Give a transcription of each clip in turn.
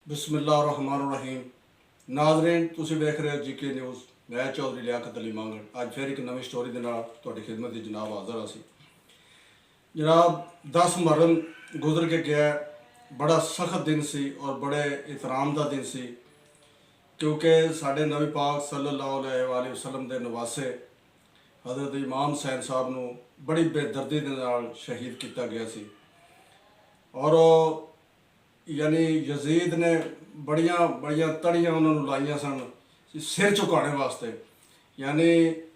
बिस्मिल्लाहिर्रहमानिर्रहीम। नाज़रीन तुसीं वेख रहे हो जीके न्यूज़। मैं चौधरी लियाकत अली मांगड़ अज फिर एक नवी स्टोरी के नाल तुहाडी खिदमत दी जनाब हाज़र सी। जनाब 10 मुहर्रम गुजर के गया, बड़ा सख्त दिन सी और बड़े एहतराम का दिन सी, क्योंकि साढ़े नबी पाक सल्लल्लाहु अलैहि वसल्लम के नवासे हज़रत इमाम हुसैन साहब नूं बड़ी बेदर्दी दे नाल शहीद किया गया सी। और यानी यजीद ने बड़िया बड़िया तड़ियाँ उन्होंने लाइया सन सिर झुकाने वास्ते। यानी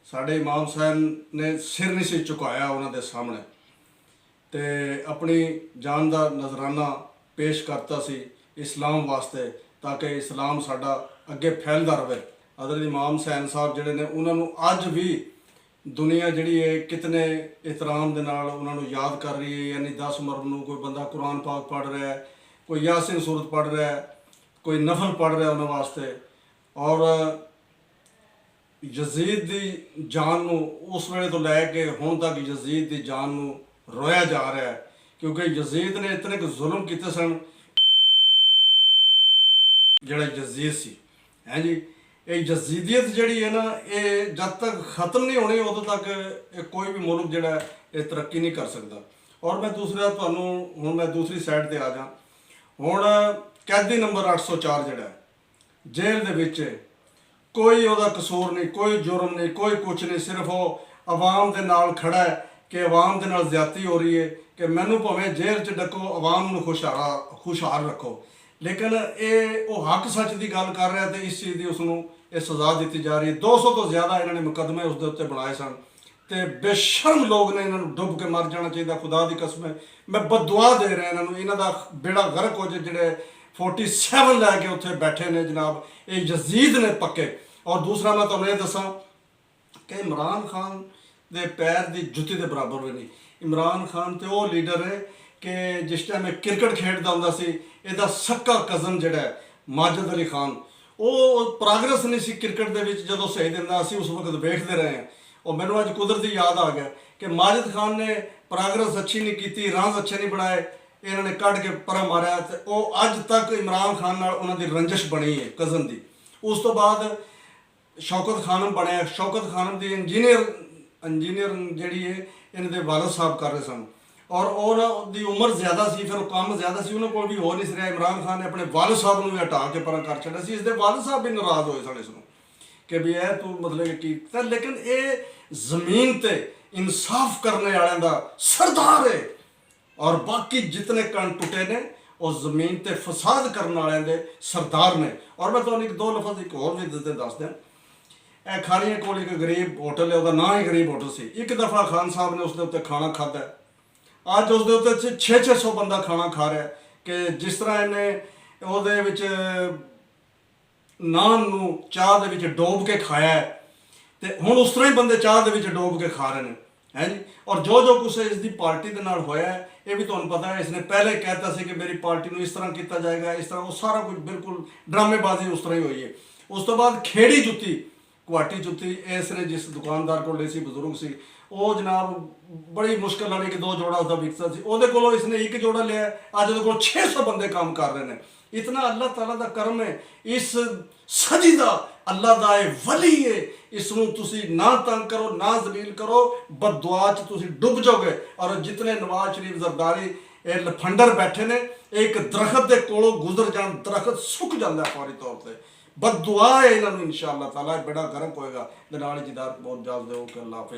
साढ़े इमाम हुसैन ने सिर नहीं सी झुकाया उन्होंने सामने, तो अपनी जान का नजराना पेश करता सी इस्लाम वास्ते, ताकि इस्लाम साडा अगे फैलता रहे। हज़रत इमाम हुसैन साहब जिहड़े ने उन्होंने अज भी दुनिया जिहड़ी है कितने एहतराम दे नाल उन्होंने याद कर रही है। यानी 10 मुहर्रम नूं कोई बंदा कुरान पाक पढ़ रहा है, कोई यासीन सूरत पढ़ रहा है, कोई नफल पढ़ रहा है उन्होंने वास्ते। और यजीद की जान नूं उस वेले तो लैके हुण तक यजीद की जान नूं रोया जा रहा है, क्योंकि यजीद ने इतने क जुल्म किए सन। जिहड़ा यजीद सी है जी, ये यजीदियत जिहड़ी है ना, ये जब तक ख़त्म नहीं होनी उदों तक कोई भी मुल्क जिहड़ा ये तरक्की नहीं कर सकता। और मैं दूसरा तुहानूं हुण मैं दूसरी साइड ते आ जा। हुण कैदी नंबर 804 जिहड़ा जेल दे विच कोई उहदा कसूर नहीं, कोई जुर्म नहीं, कोई कुछ नहीं, सिर्फ वो अवाम दे नाल खड़ा है कि अवाम दे नाल ज्यादती हो रही है कि मैनू भावें जेल च डको, अवाम नूं खुशहाल रखो। लेकिन ये वो हक सच की गल कर रहा है, तो इस चीज़ की उसनूं ये सज़ा दी जा रही है। 200 तो ज़्यादा इन्होंने मुकदमे उसके उत्ते बनाए सन, तो बेशर्म लोग ने इन्होंने डुब के मर जाना चाहिए। खुदा की कसम है, मैं बददुआ दे रहा इन्होंने, इन्हों का बेड़ा गर्क हो जाए जिहड़े 47 लैके उत्थे बैठे ने जनाब, ये यजीद ने पक्के। और दूसरा मैं तुहानूं ये दसां कि इमरान खान दे पैर की जुत्ती के बराबर भी नहीं। इमरान खान तो वो लीडर है कि जिस टाइम मैं क्रिकेट खेडदा हुंदा सी, इहदा सक्का कज़न जिहड़ा है माजिद अली खान, वो प्रोग्रेस नहीं सी क्रिकेट दे विच जदों सही दिंदा, असीं उस वक्त वेखदे रहे हैं। और मैनूं अज कुदरती याद आ गया कि माजिद खान ने प्रोग्रेस अच्छी नहीं की, रन्स अच्छे नहीं बनाए, इन्होंने कढ़ के पर मारिया, तो वो अज तक इमरान खान नाल उन्हां दी रंजिश बनी है कज़न दी। उस तो बाद शौकत खानम बनया, शौकत खानम की इंजीनियर जिहड़ी है इन्हां दे वालिद साहब कर रहे सन, और उन्होंने उम्र ज़्यादा सी, फिर काम ज़्यादा सी, उन्होंने कोल भी हो नहीं रहा। इमरान खान ने अपने वालिद साहब भी हटा के पर कर छड्या सी। इसके वालिद साहब भी नाराज़ होए सन इसनूं कि भी यह तू मतलब कि, लेकिन ये जमीन ते इंसाफ करने वालों का सरदार है। और बाकी जितने कण टुटे ने वो जमीन ते फसाद करने वालों के सरदार ने। और मैं तुहानूं एक दो लफज एक होर भी दस दें। यह खालियां कोल एक गरीब होटल है, उसका नाम ही गरीब होटल से। एक दफ़ा खान साहब ने उसके उत्ते खाना खादा, अज उसके उत्ते 600 बंदा खाना खा रहा है। कि जिस तरह इन्हें ਉਹਦੇ ਵਿੱਚ नान नूं चाह दे विच डोब के खाया है, तो हुण उस तरह ही बंदे चाह दे विच डोब के खा रहे हैं जी। और जो जो कुछ इसकी पार्टी के नाल होया है, ये भी तुहानूं पता है। इसने पहले कहता सी कि मेरी पार्टी नूं इस तरह किया जाएगा, इस तरह, वो सारा कुछ बिल्कुल ड्रामेबाजी उस तरह ही हुई है। उस तो बाद खेड़ी जुत्ती, गुवाहाटी जुत्ती इसने जिस दुकानदार को ली सी, बजुर्ग सी, वो जनाब बड़ी मुश्किल वाली कि 2 जोड़ा उसका विकसा सी, वो को इसने 1 जोड़ा लिया, अज वो 600 बंदे काम कर रहे हैं। इतना अल्लाह ताला का करम है। इस सदी का अल्लाह का ये वली है, इसनूं तुसी ना तंग करो, ना जलील करो, बददुआ च तुसी डुब जाओगे। और जितने नवाज शरीफ जरदारी ये लफंडर बैठे ने, एक दरखत के कोलों गुजर जान, दरखत सुक जाता है फौरी तौर पर। बददुआ है इन्होंने, इंशाअल्लाह ताला बेड़ा गर्क होएगा। नाल जिदार बहुत इजाजत दो कि अल्लाह हाफिज़।